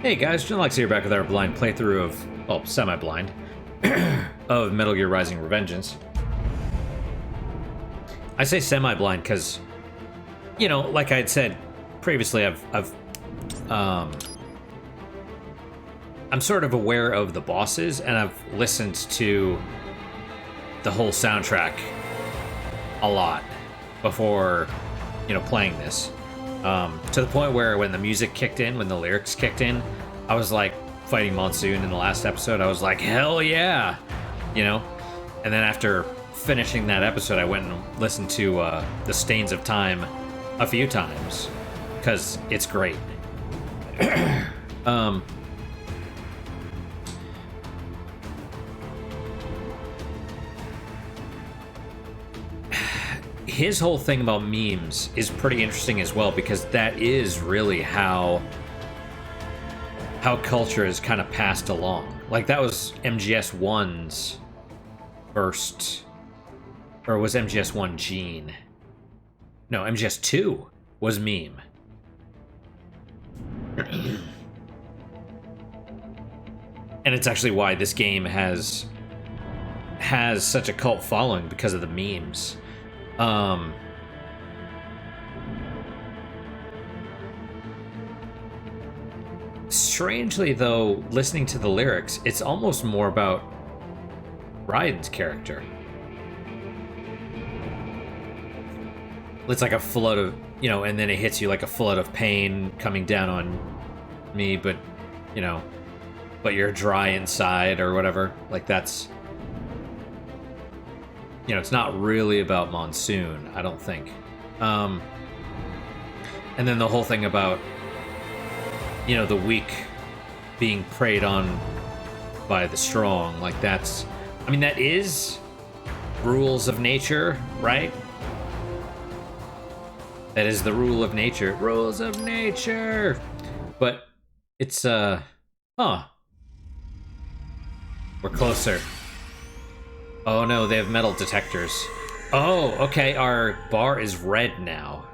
Hey guys, Genlox here back with our blind playthrough of, well, semi-blind, of Metal Gear Rising: Revengeance. I say semi-blind because, you know, like I had said previously, I'm sort of aware of the bosses, and I've listened to the whole soundtrack a lot before, you know, playing this. To the point where when the music kicked in, when the lyrics kicked in, I was like fighting Monsoon in the last episode. I was like, hell yeah, you know? And then after finishing that episode, I went and listened to The Stains of Time a few times because it's great. His whole thing about memes is pretty interesting as well, because that is really how culture is kind of passed along. Like, that was MGS1's first, or was MGS1 Gene? No, MGS2 was meme. And it's actually why this game has such a cult following, because of the memes. Strangely though, listening to the lyrics, it's almost more about Raiden's character. It's like a flood of, you know, and then it hits you like a flood of pain coming down on me, but, you know, but you're dry inside or whatever. Like, that's, you know, it's not really about Monsoon, I don't think. And then the whole thing about, you know, the weak being preyed on by the strong, like, that's, I mean, that is rules of nature, right? That is the rule of nature. Rules of nature! But it's, We're closer. Oh no, they have metal detectors. Oh, okay, our bar is red now.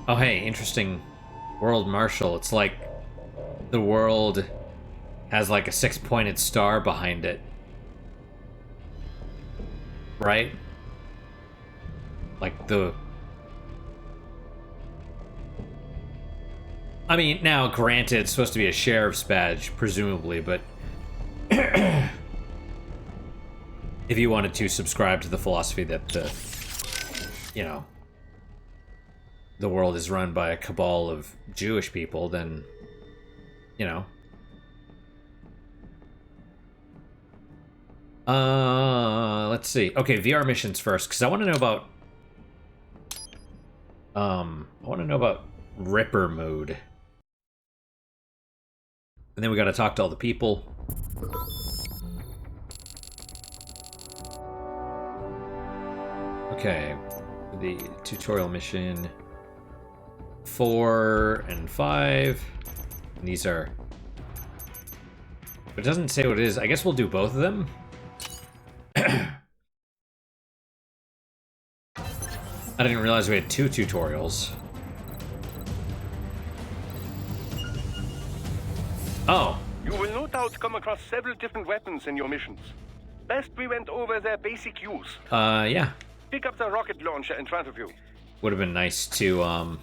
Oh hey, interesting world marshal. It's like the world has like a 6-pointed star behind it. Right? Like the... I mean, now granted, it's supposed to be a sheriff's badge, presumably, but if you wanted to subscribe to the philosophy that the, you know, the world is run by a cabal of Jewish people, then, you know. Let's see. Okay, VR missions first, because I want to know about, Ripper mode. And then we gotta talk to all the people. Okay, the tutorial mission 4 and 5. And these are... But it doesn't say what it is. I guess we'll do both of them. I didn't realize we had 2 tutorials. Oh. You will no doubt come across several different weapons in your missions. Best we went over their basic use. Yeah. Pick up the rocket launcher in front of you. Would have been nice to,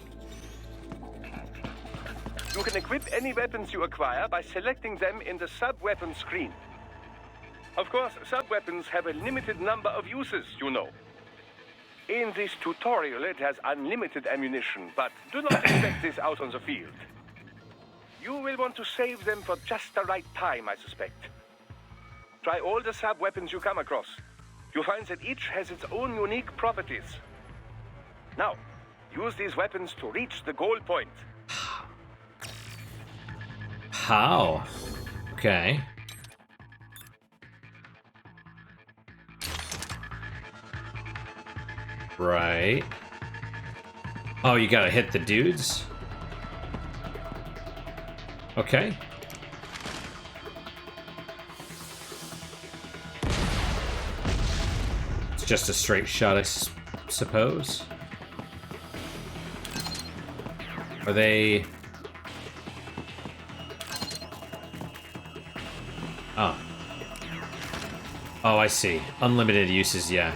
You can equip any weapons you acquire by selecting them in the sub-weapon screen. Of course, sub-weapons have a limited number of uses, you know. In this tutorial, it has unlimited ammunition, but do not expect this out on the field. You will want to save them for just the right time, I suspect. Try all the sub-weapons you come across. You'll find that each has its own unique properties. Now, use these weapons to reach the goal point. How? Okay. Right. Oh, you gotta hit the dudes? Okay. It's just a straight shot, I suppose. Are they... Oh. Oh, I see. Unlimited uses, yeah.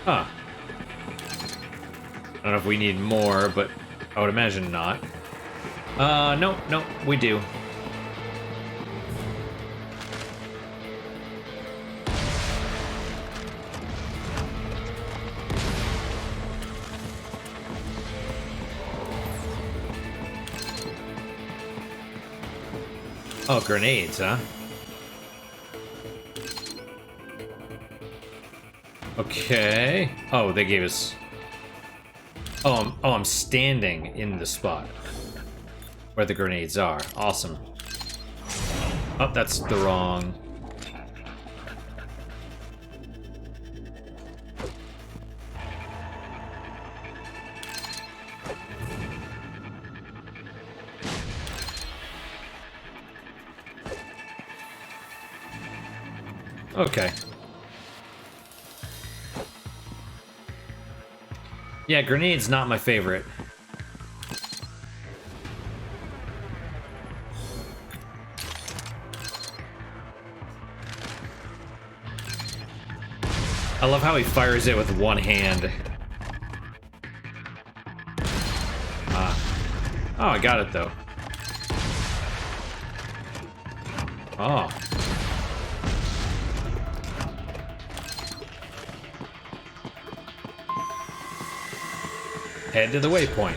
Huh. I don't know if we need more, but I would imagine not. No, we do. Oh, grenades, huh? Okay. Oh, they gave us... Oh, I'm standing in the spot where the grenades are. Awesome. Oh, that's the wrong... Okay. Yeah, grenades not my favorite. I love how he fires it with one hand. Oh, I got it though. Oh. Head to the waypoint.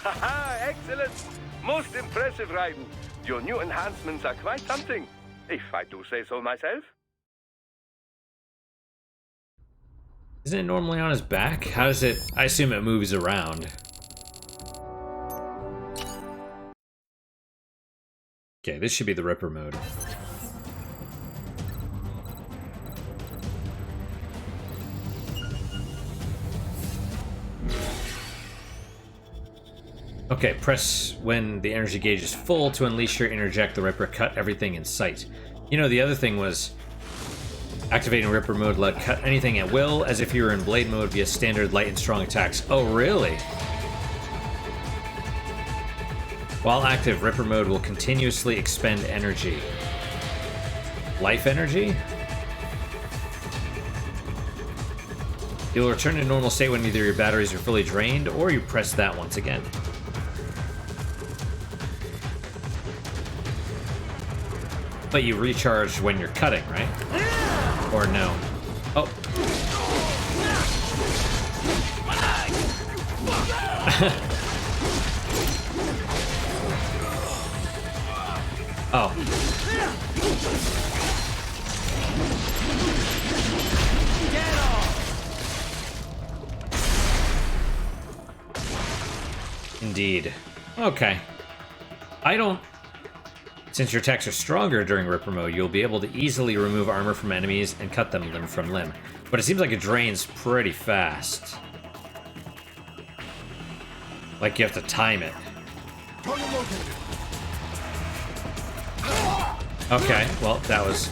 Haha, excellent! Most impressive, Raiden. Your new enhancements are quite something, if I do say so myself. Isn't it normally on his back? How does it... I assume it moves around. Okay, this should be the Ripper mode. Okay, press when the energy gauge is full to unleash your interject the Ripper, cut everything in sight. You know, the other thing was activating Ripper mode let cut anything at will, as if you were in Blade mode via standard light and strong attacks. Oh, really? While active, Ripper mode will continuously expend energy. Life energy? You'll return to normal state when either your batteries are fully drained, or you press that once again. But you recharge when you're cutting, right? Or no? Oh. Oh. Indeed. Okay. I don't... Since your attacks are stronger during Ripper mode, you'll be able to easily remove armor from enemies and cut them limb from limb. But it seems like it drains pretty fast. Like you have to time it. Okay, well, that was...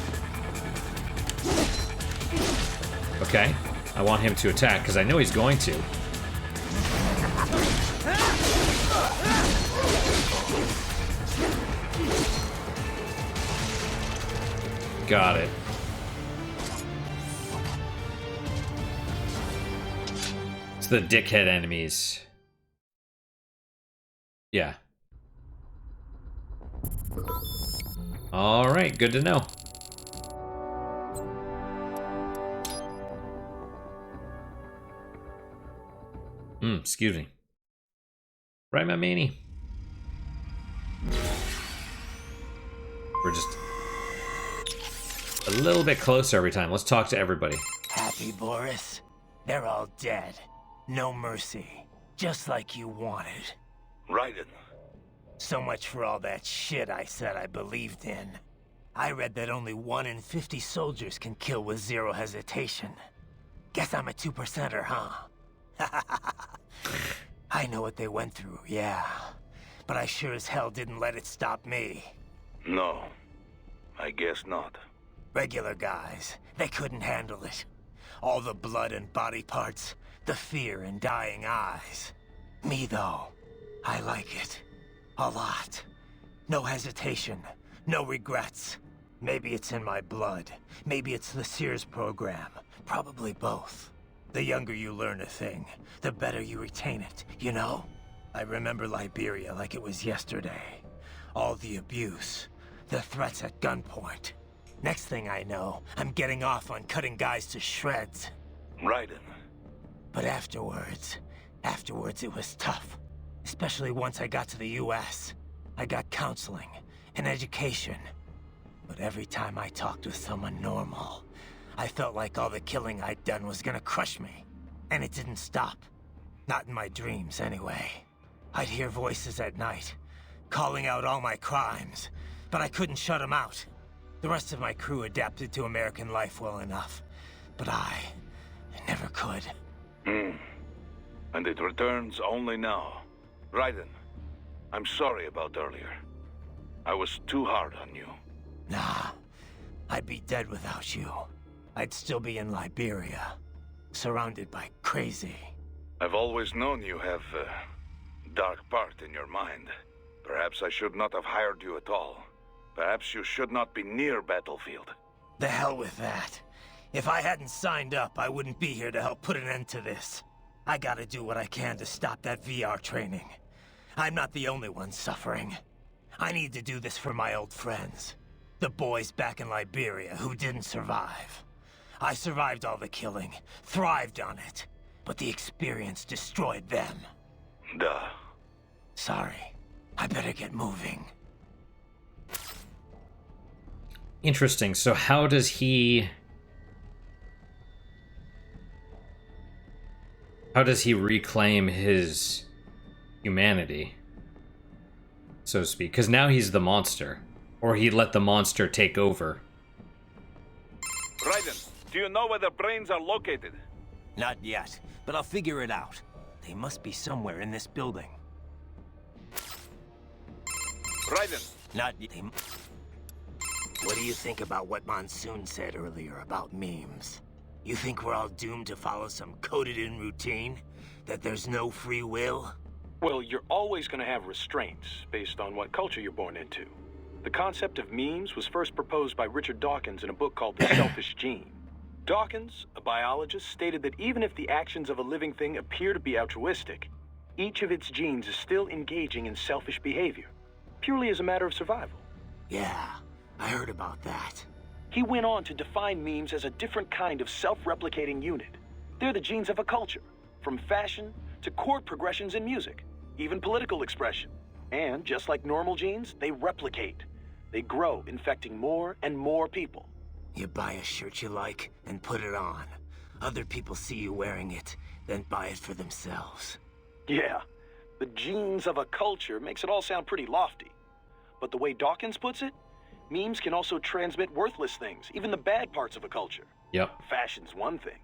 Okay, I want him to attack, because I know he's going to. Got it. It's the dickhead enemies. Yeah. Alright, good to know. Excuse me. Right, my manie? We're just a little bit closer every time. Let's talk to everybody. Happy, Boris? They're all dead. No mercy. Just like you wanted. Raiden. So much for all that shit I said I believed in. I read that only 1 in 50 soldiers can kill with zero hesitation. Guess I'm a 2%er, huh? I know what they went through, yeah. But I sure as hell didn't let it stop me. No. I guess not. Regular guys, they couldn't handle it. All the blood and body parts, the fear in dying eyes. Me, though, I like it. A lot. No hesitation, no regrets. Maybe it's in my blood. Maybe it's the Sears program. Probably both. The younger you learn a thing, the better you retain it, you know? I remember Liberia like it was yesterday. All the abuse, the threats at gunpoint. Next thing I know, I'm getting off on cutting guys to shreds. Raiden. But afterwards it was tough. Especially once I got to the US. I got counseling and education. But every time I talked with someone normal, I felt like all the killing I'd done was gonna crush me. And it didn't stop. Not in my dreams, anyway. I'd hear voices at night, calling out all my crimes, but I couldn't shut them out. The rest of my crew adapted to American life well enough, but I never could. And it returns only now. Raiden, I'm sorry about earlier. I was too hard on you. Nah, I'd be dead without you. I'd still be in Liberia, surrounded by crazy. I've always known you have a dark part in your mind. Perhaps I should not have hired you at all. Perhaps you should not be near Battlefield. The hell with that. If I hadn't signed up, I wouldn't be here to help put an end to this. I gotta do what I can to stop that VR training. I'm not the only one suffering. I need to do this for my old friends. The boys back in Liberia who didn't survive. I survived all the killing, thrived on it, but the experience destroyed them. Duh. Sorry. I better get moving. Interesting. So how does he reclaim his humanity, so to speak? Because now he's the monster. Or he let the monster take over. Raiden, do you know where the brains are located? Not yet, but I'll figure it out. They must be somewhere in this building. Raiden. Not yet. What do you think about what Monsoon said earlier about memes? You think we're all doomed to follow some coded-in routine? That there's no free will? Well, you're always going to have restraints based on what culture you're born into. The concept of memes was first proposed by Richard Dawkins in a book called The Selfish Gene. Dawkins, a biologist, stated that even if the actions of a living thing appear to be altruistic, each of its genes is still engaging in selfish behavior, purely as a matter of survival. Yeah, I heard about that. He went on to define memes as a different kind of self-replicating unit. They're the genes of a culture, from fashion to chord progressions in music, even political expression. And just like normal genes, they replicate. They grow, infecting more and more people. You buy a shirt you like and put it on. Other people see you wearing it, then buy it for themselves. Yeah, the genes of a culture makes it all sound pretty lofty. But the way Dawkins puts it, memes can also transmit worthless things, even the bad parts of a culture. Yep. Fashion's one thing,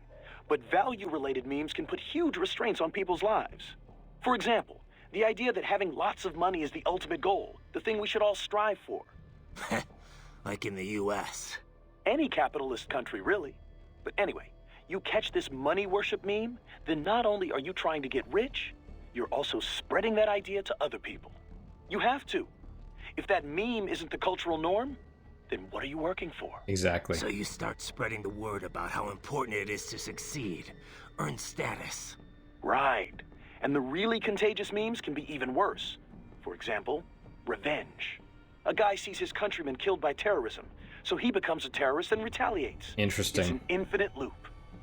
but value-related memes can put huge restraints on people's lives. For example, the idea that having lots of money is the ultimate goal, the thing we should all strive for. Like in the US. Any capitalist country, really. But anyway, you catch this money worship meme, then not only are you trying to get rich, you're also spreading that idea to other people. You have to. If that meme isn't the cultural norm, then what are you working for? Exactly. So you start spreading the word about how important it is to succeed, earn status. Right. And the really contagious memes can be even worse. For example, revenge. A guy sees his countrymen killed by terrorism, so he becomes a terrorist and retaliates. Interesting. It's an infinite loop.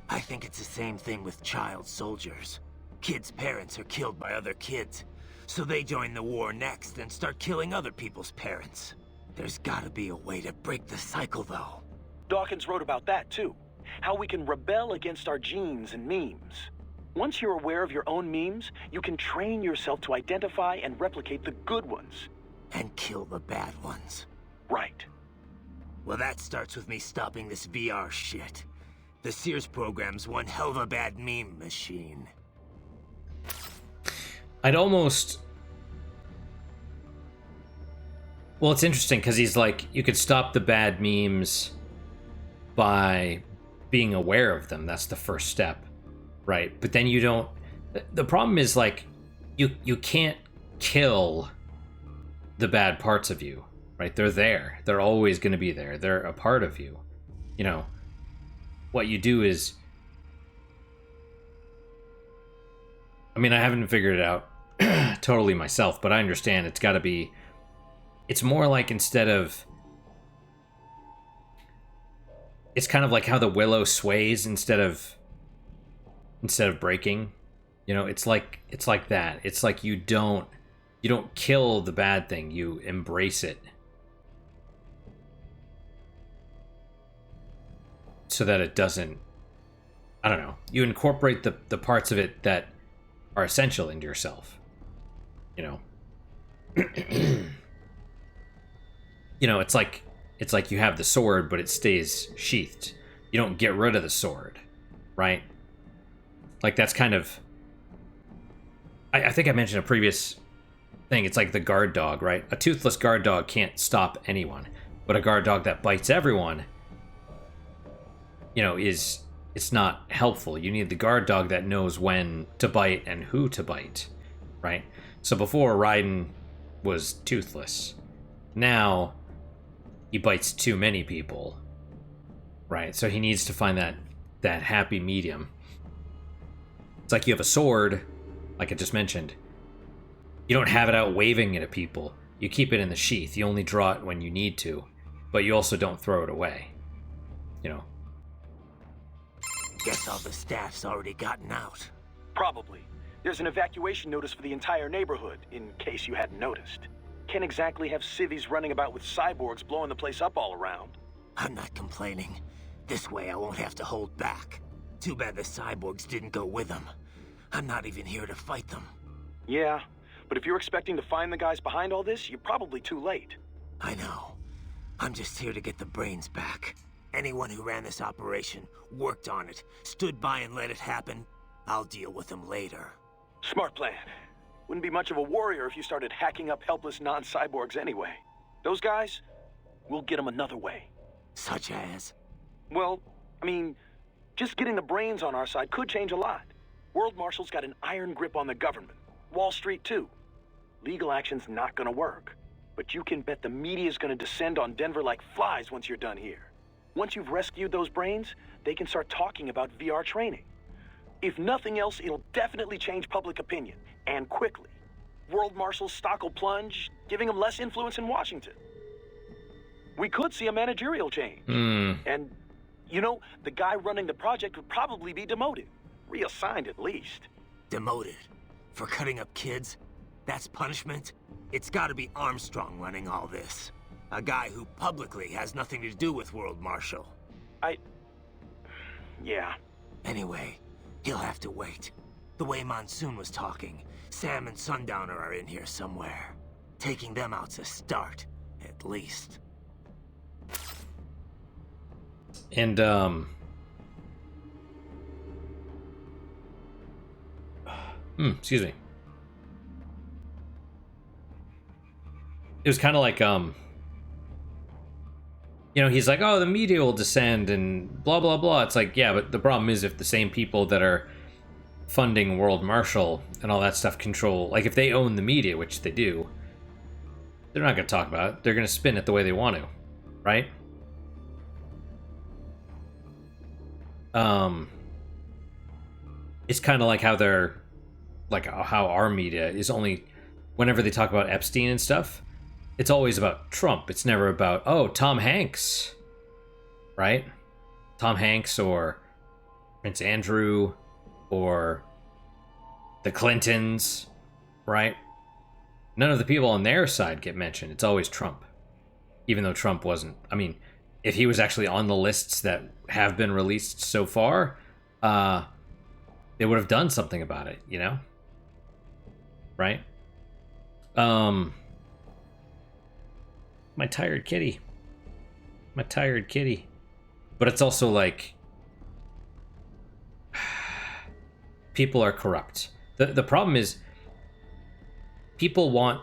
I think it's the same thing with child soldiers. Kids' parents are killed by other kids, so they join the war next and start killing other people's parents. There's gotta be a way to break the cycle, though. Dawkins wrote about that, too. How we can rebel against our genes and memes. Once you're aware of your own memes, you can train yourself to identify and replicate the good ones. And kill the bad ones. Right. Well, that starts with me stopping this VR shit. The Sears program's one hell of a bad meme machine. I'd almost Well, it's interesting because he's like, you could stop the bad memes by being aware of them. That's the first step, right? But then you don't. The problem is like, you can't kill the bad parts of you, right? They're there. They're always going to be there. They're a part of you. You know, what you do is, I mean, I haven't figured it out totally myself, but I understand it's got to be. It's more like instead of. It's kind of like how the willow sways instead of breaking. You know, it's like that. It's like you don't kill the bad thing, you embrace it. So that it doesn't, I don't know. You incorporate the parts of it that are essential into yourself. You know. You know, it's like you have the sword, but it stays sheathed. You don't get rid of the sword, right? Like that's kind of. I think I mentioned a previous thing. It's like the guard dog, right? A toothless guard dog can't stop anyone, but a guard dog that bites everyone, you know, it's not helpful. You need the guard dog that knows when to bite and who to bite, right? So before, Raiden was toothless. Now he bites too many people, right? So he needs to find that happy medium. It's like you have a sword, like I just mentioned. You don't have it out waving it at people. You keep it in the sheath. You only draw it when you need to, but you also don't throw it away. You know. Guess all the staff's already gotten out. Probably. There's an evacuation notice for the entire neighborhood, in case you hadn't noticed. Can't exactly have civvies running about with cyborgs blowing the place up all around. I'm not complaining. This way I won't have to hold back. Too bad the cyborgs didn't go with them. I'm not even here to fight them. Yeah, but if you're expecting to find the guys behind all this, you're probably too late. I know. I'm just here to get the brains back. Anyone who ran this operation, worked on it, stood by and let it happen, I'll deal with them later. Smart plan. Wouldn't be much of a warrior if you started hacking up helpless non-cyborgs anyway. Those guys, we'll get them another way. Such as? Well, I mean, just getting the brains on our side could change a lot. World Marshal's got an iron grip on the government. Wall Street, too. Legal action's not gonna work. But you can bet the media's gonna descend on Denver like flies once you're done here. Once you've rescued those brains, they can start talking about VR training. If nothing else, it'll definitely change public opinion, and quickly. World Marshal's stock will plunge, giving them less influence in Washington. We could see a managerial change. And, you know, the guy running the project would probably be demoted. Reassigned at least. Demoted? For cutting up kids? That's punishment? It's gotta be Armstrong running all this. A guy who publicly has nothing to do with World Marshal. Yeah. Anyway, he'll have to wait. The way Monsoon was talking, Sam and Sundowner are in here somewhere. Taking them out's a start, at least. And, excuse me. It was kind of like, you know, he's like, oh, the media will descend and blah, blah, blah. It's like, yeah, but the problem is if the same people that are funding World Marshal and all that stuff control, like if they own the media, which they do, they're not going to talk about it. They're going to spin it the way they want to, right? It's kind of like how they're, like how our media is only, whenever they talk about Epstein and stuff, it's always about Trump. It's never about, oh, Tom Hanks, right? Tom Hanks or Prince Andrew or the Clintons, right? None of the people on their side get mentioned. It's always Trump. Even though Trump wasn't, I mean, if he was actually on the lists that have been released so far, they would have done something about it, you know? Right? My tired kitty. My tired kitty. But it's also like, people are corrupt. The problem is, people want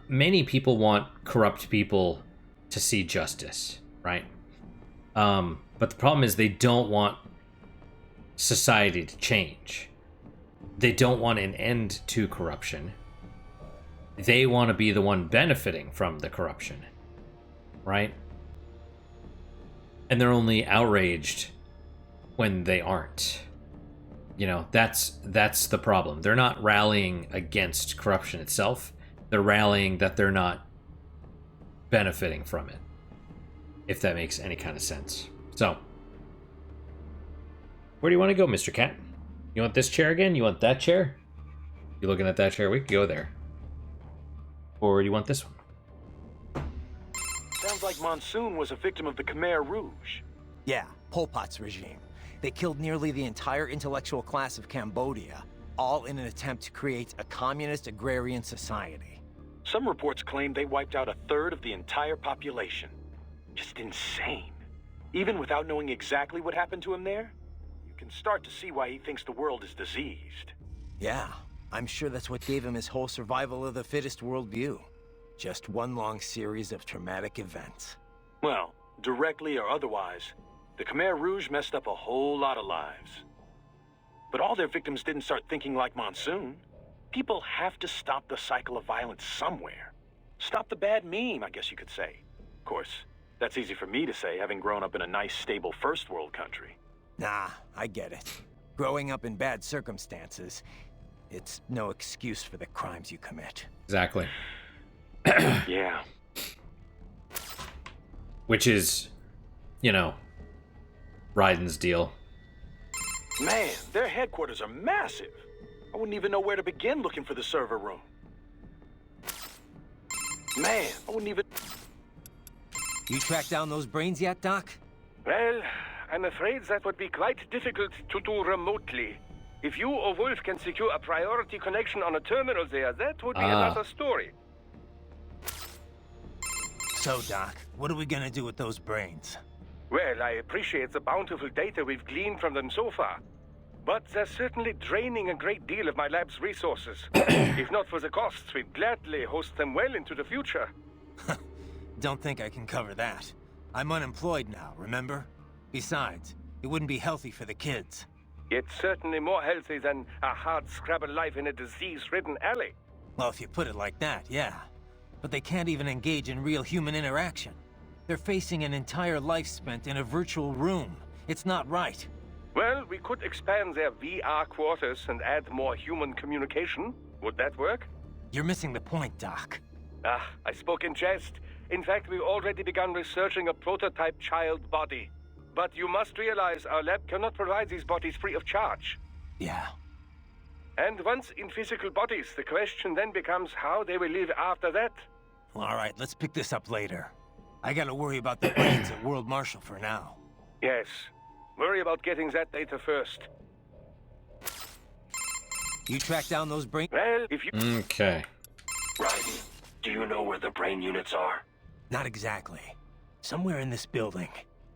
many people want corrupt people to see justice, right? But the problem is they don't want society to change. They don't want an end to corruption. They want to be the one benefiting from the corruption, right? And they're only outraged when they aren't. You know, that's the problem. They're not rallying against corruption itself. They're rallying that they're not benefiting from it, if that makes any kind of sense. So, where do you want to go, Mr. Cat? You want this chair again? You want that chair? You looking at that chair? We could go there. Or do you want this one? Sounds like Monsoon was a victim of the Khmer Rouge. Yeah, Pol Pot's regime. They killed nearly the entire intellectual class of Cambodia, all in an attempt to create a communist agrarian society. Some reports claim they wiped out a third of the entire population. Just insane. Even without knowing exactly what happened to him there, you can start to see why he thinks the world is diseased. Yeah, I'm sure that's what gave him his whole survival of the fittest worldview. Just one long series of traumatic events. Well, directly or otherwise, the Khmer Rouge messed up a whole lot of lives. But all their victims didn't start thinking like Monsoon. People have to stop the cycle of violence somewhere. Stop the bad meme, I guess you could say. Of course, that's easy for me to say, having grown up in a nice, stable first world country. Nah, I get it. Growing up in bad circumstances, it's no excuse for the crimes you commit. Exactly. Yeah. Which is, you know, Raiden's deal. Man, their headquarters are massive. I wouldn't even know where to begin looking for the server room. Man, I wouldn't even... You tracked down those brains yet, Doc? Well, I'm afraid that would be quite difficult to do remotely. If you or Wolf can secure a priority connection on a terminal there, that would be another story. So, Doc, what are we gonna do with those brains? Well, I appreciate the bountiful data we've gleaned from them so far. But they're certainly draining a great deal of my lab's resources. If not for the costs, we'd gladly host them well into the future. Don't think I can cover that. I'm unemployed now, remember? Besides, it wouldn't be healthy for the kids. It's certainly more healthy than a hard-scrabble life in a disease-ridden alley. Well, if you put it like that, yeah. But they can't even engage in real human interaction. They're facing an entire life spent in a virtual room. It's not right. Well, we could expand their VR quarters and add more human communication. Would that work? You're missing the point, Doc. Ah, I spoke in jest. In fact, we've already begun researching a prototype child body. But you must realize our lab cannot provide these bodies free of charge. Yeah. And once in physical bodies, the question then becomes how they will live after that. Well, all right, let's pick this up later. I gotta worry about the brains at World Marshal for now. Yes. Worry about getting that data first. You track down those brains? Well, if you... Okay. Raiden, do you know where the brain units are? Not exactly. Somewhere in this building.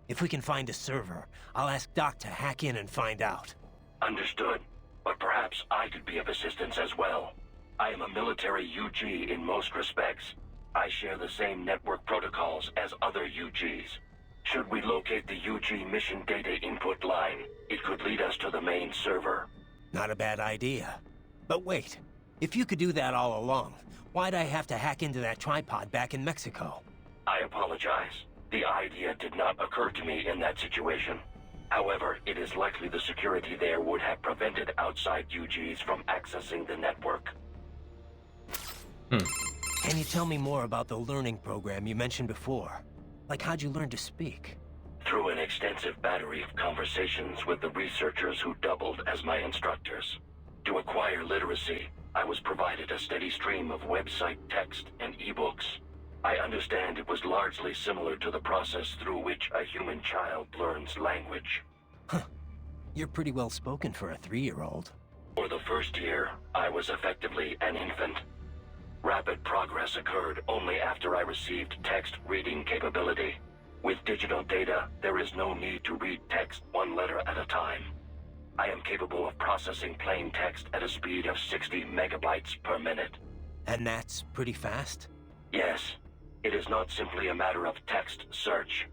If we can find a server, I'll ask Doc to hack in and find out. Understood. But perhaps I could be of assistance as well. I am a military UG in most respects. I share the same network protocols as other UGs. Should we locate the UG mission data input line, it could lead us to the main server. Not a bad idea. But wait, if you could do that all along, why'd I have to hack into that tripod back in Mexico? I apologize. The idea did not occur to me in that situation. However, it is likely the security there would have prevented outside UGs from accessing the network. Can you tell me more about the learning program you mentioned before? Like, how'd you learn to speak? Through an extensive battery of conversations with the researchers who doubled as my instructors. To acquire literacy, I was provided a steady stream of website text and ebooks. I understand it was largely similar to the process through which a human child learns language. You're pretty well spoken for a 3-year-old. For the first year, I was effectively an infant. Rapid progress occurred only after I received text reading capability. With digital data, there is no need to read text one letter at a time. I am capable of processing plain text at a speed of 60 megabytes per minute. And that's pretty fast? Yes. It is not simply a matter of text search.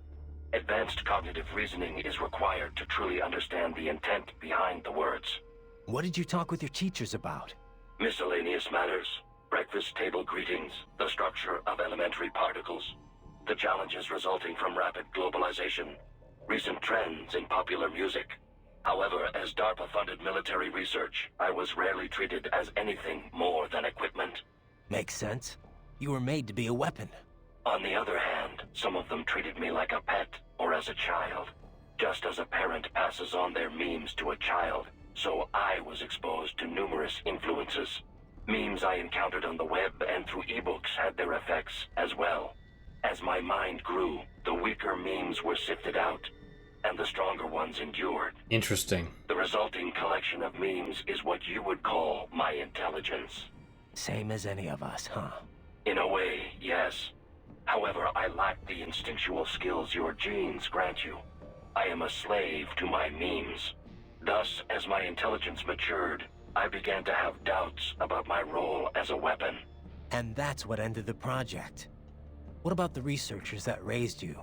Advanced cognitive reasoning is required to truly understand the intent behind the words. What did you talk with your teachers about? Miscellaneous matters, breakfast table greetings, the structure of elementary particles, the challenges resulting from rapid globalization, recent trends in popular music. However, as DARPA-funded military research, I was rarely treated as anything more than equipment. Makes sense. You were made to be a weapon. On the other hand, some of them treated me like a pet or as a child. Just as a parent passes on their memes to a child, so I was exposed to numerous influences. Memes I encountered on the web and through ebooks had their effects as well. As my mind grew, the weaker memes were sifted out, and the stronger ones endured. Interesting. The resulting collection of memes is what you would call my intelligence. Same as any of us, huh? In a way, yes. However, I lack the instinctual skills your genes grant you. I am a slave to my memes. Thus, as my intelligence matured, I began to have doubts about my role as a weapon. And that's what ended the project. What about the researchers that raised you?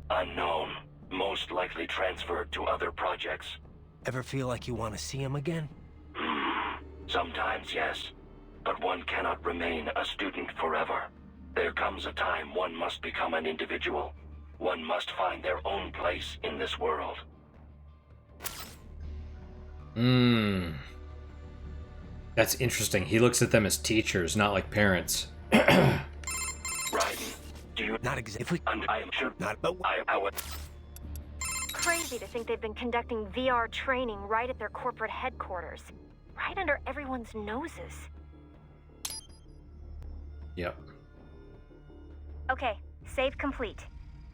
Unknown. Most likely transferred to other projects. Ever feel like you want to see them again? Sometimes, yes. But one cannot remain a student forever. There comes a time one must become an individual. One must find their own place in this world. That's interesting. He looks at them as teachers, not like parents. Right. Do you... Not exactly. I am sure... Not, but... I would... Crazy to think they've been conducting VR training right at their corporate headquarters. Right under everyone's noses. Yep. Okay, save complete.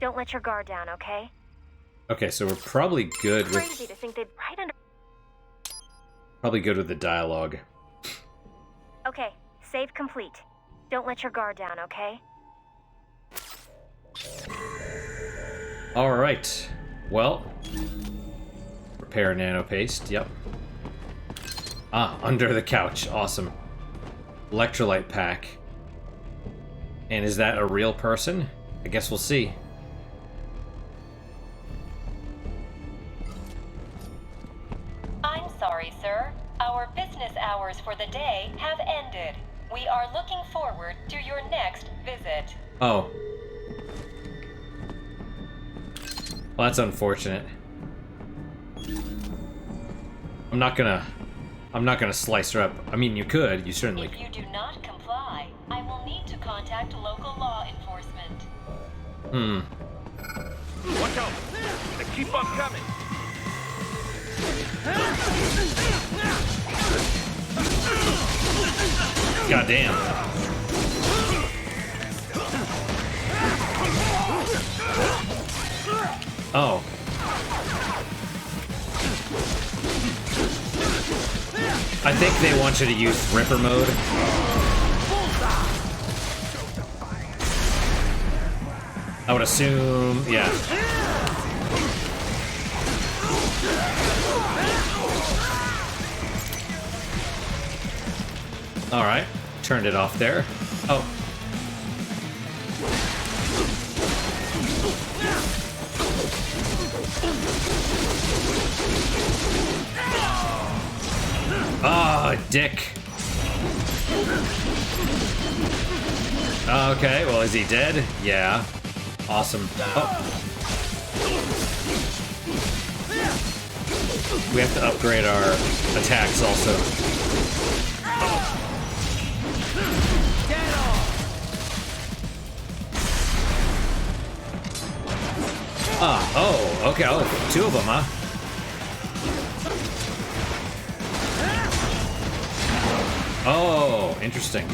Don't let your guard down, okay? Okay, so we're probably good with... Crazy to think they'd right under... Probably good with the dialogue. Okay, save complete. Don't let your guard down, okay? Alright. Well. Repair nanopaste, yep. Ah, under the couch. Awesome. Electrolyte pack. And is that a real person? I guess we'll see. I'm sorry, sir. Our business hours for the day have ended. We are looking forward to your next visit. Oh. Well, that's unfortunate. I'm not gonna slice her up. I mean, you could. You certainly If you do not comply, I will need to contact local law enforcement. Watch out! They keep on coming! God damn. Oh. I think they want you to use Ripper mode. I would assume, yeah. Alright, turned it off there. Oh. Oh, dick. Okay, well, is he dead? Yeah. Awesome. Oh. We have to upgrade our attacks also. Ah, oh, okay, oh, two of them, huh? Oh, interesting.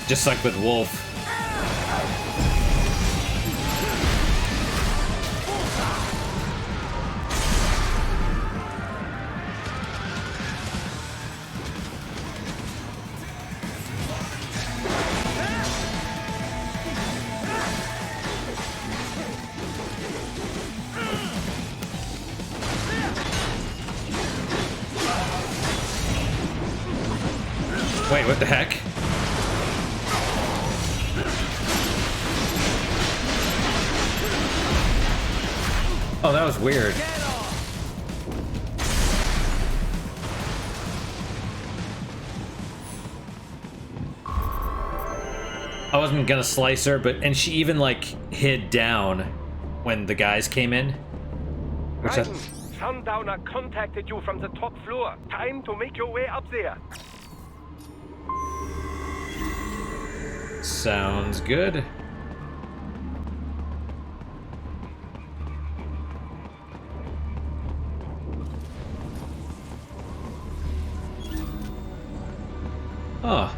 Just like with Wolf. Wait, what the heck? Oh, that was weird. I wasn't gonna slice her, and she even, like, hid down when the guys came in. Which Raiden, Sundowner contacted you from the top floor. Time to make your way up there. Sounds good. Oh.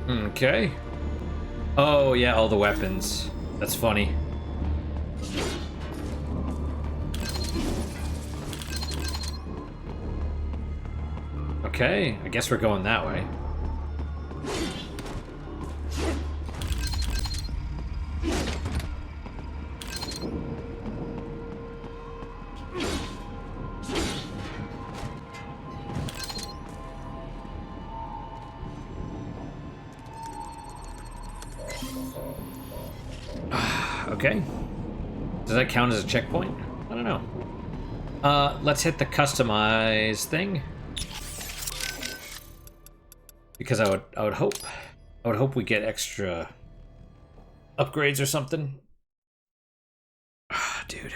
Okay. Oh, yeah, all the weapons. That's funny. Okay, I guess we're going that way. Okay. Does that count as a checkpoint? I don't know. Let's hit the customize thing. Because I would hope we get extra upgrades or something. Ah, dude.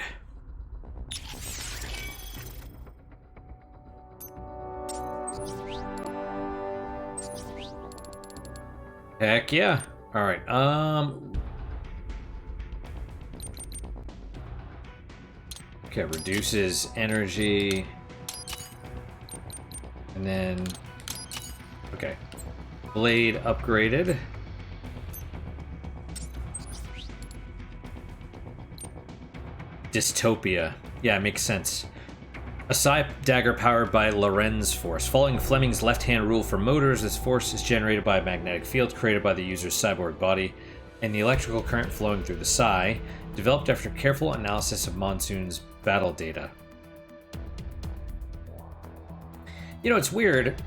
Heck yeah. All right. Okay, reduces energy. And then okay. Blade upgraded. Dystopia. Yeah, it makes sense. A psi dagger powered by Lorenz force. Following Fleming's left-hand rule for motors, this force is generated by a magnetic field created by the user's cyborg body and the electrical current flowing through the psi, developed after careful analysis of Monsoon's battle data. You know, it's weird.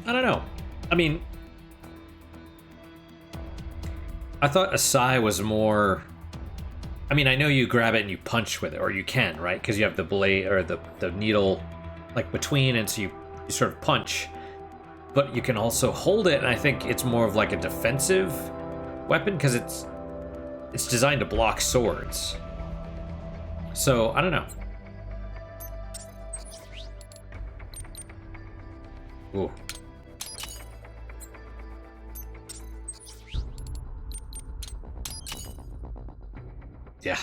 I don't know. I mean, I thought a psi was more... I mean, I know you grab it and you punch with it, or you can, right? Because you have the blade, or the needle, like, between, and so you sort of punch. But you can also hold it, and I think it's more of like a defensive weapon, because it's designed to block swords. So, I don't know. Ooh. Yeah.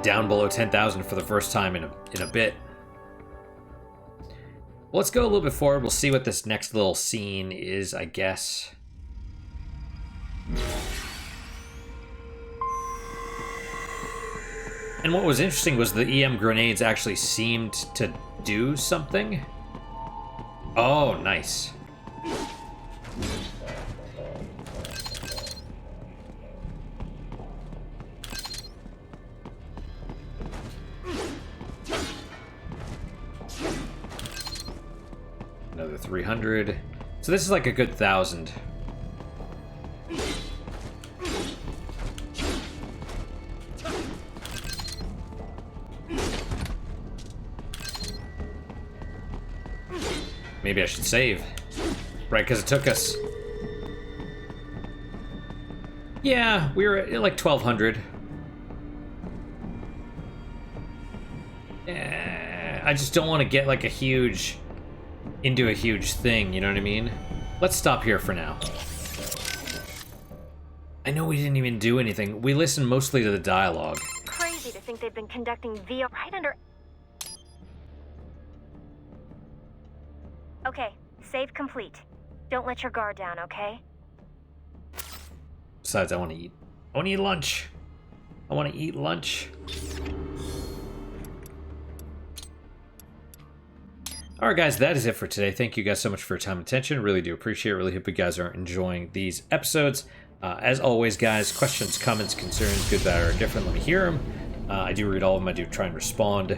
Down below 10,000 for the first time in a bit. Well, let's go a little bit forward. We'll see what this next little scene is, I guess. And what was interesting was the EM grenades actually seemed to do something. Oh, nice. Another 300. So this is like a good 1,000. Maybe I should save. Right, because it took us... Yeah, we were at like 1,200. I just don't want to get like a huge... into a huge thing, you know what I mean? Let's stop here for now. I know we didn't even do anything. We listened mostly to the dialogue. Crazy to think they've been conducting VR right under... Okay, save complete. Don't let your guard down, okay? Besides, I want to eat. I want to eat lunch. I want to eat lunch. Alright guys, that is it for today. Thank you guys so much for your time and attention. Really do appreciate it. Really hope you guys are enjoying these episodes. As always, guys, questions, comments, concerns, good, bad, or indifferent, let me hear them. I do read all of them. I do try and respond.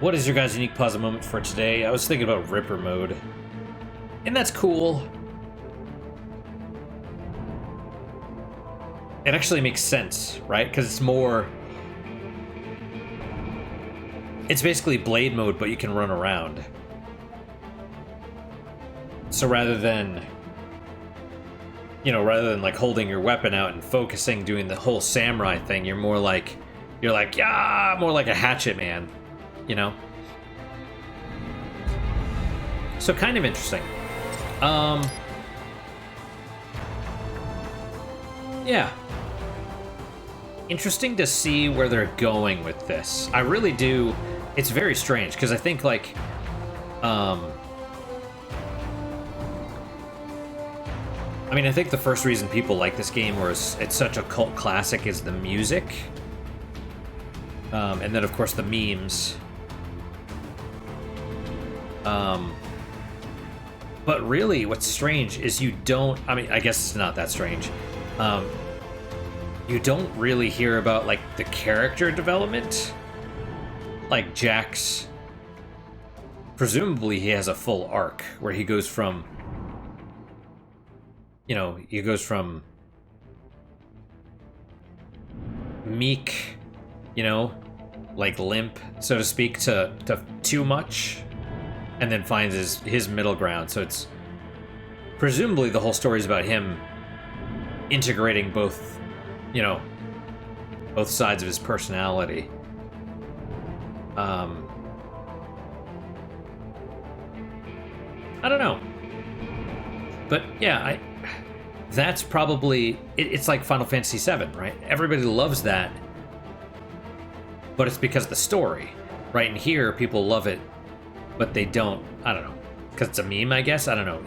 What is your guys' unique positive moment for today? I was thinking about Ripper mode. And that's cool. It actually makes sense, right? Because it's more... It's basically Blade mode, but you can run around. So rather than... You know, rather than like holding your weapon out and focusing, doing the whole samurai thing, you're more like... You're like, yeah, more like a hatchet man. You know? So kind of interesting. Yeah. Interesting to see where they're going with this. I really do. It's very strange, because I think, like, I mean, I think the first reason people like this game, or it's such a cult classic, is the music. And then, of course, the memes. But really, what's strange is you don't... I mean, I guess it's not that strange. You don't really hear about, like, the character development. Like, Jack's... Presumably, he has a full arc, where he goes from... You know, he goes from... meek, you know, like limp, so to speak, to too much, and then finds his middle ground. So it's presumably the whole story is about him integrating both, you know, both sides of his personality. I don't know, but yeah, that's probably it's like Final Fantasy VII, right? Everybody loves that, but it's because of the story, right? And here, people love it, but they don't. I don't know, because it's a meme, I guess. I don't know.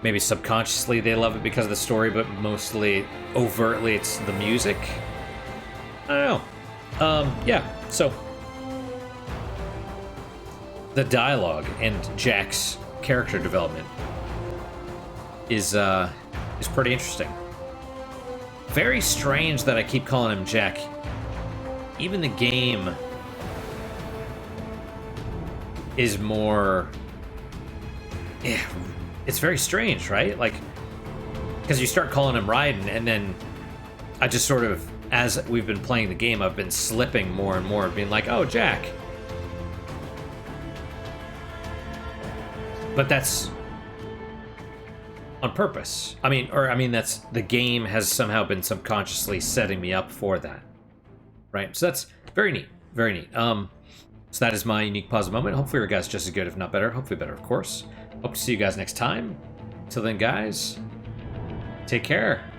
Maybe subconsciously they love it because of the story, but mostly overtly it's the music. I don't know. Yeah. So the dialogue and Jack's character development is pretty interesting. Very strange that I keep calling him Jack. Even the game is more... Yeah, it's very strange, right? Like, because you start calling him Raiden, and then I just sort of, as we've been playing the game, I've been slipping more and more, being like, oh, Jack. But that's on purpose. I mean, that's the game has somehow been subconsciously setting me up for that, right? So that's very neat, very neat. So that is my unique positive moment. Hopefully your guys just as good, if not better. Hopefully better, of course. Hope to see you guys next time. Till then, guys, take care.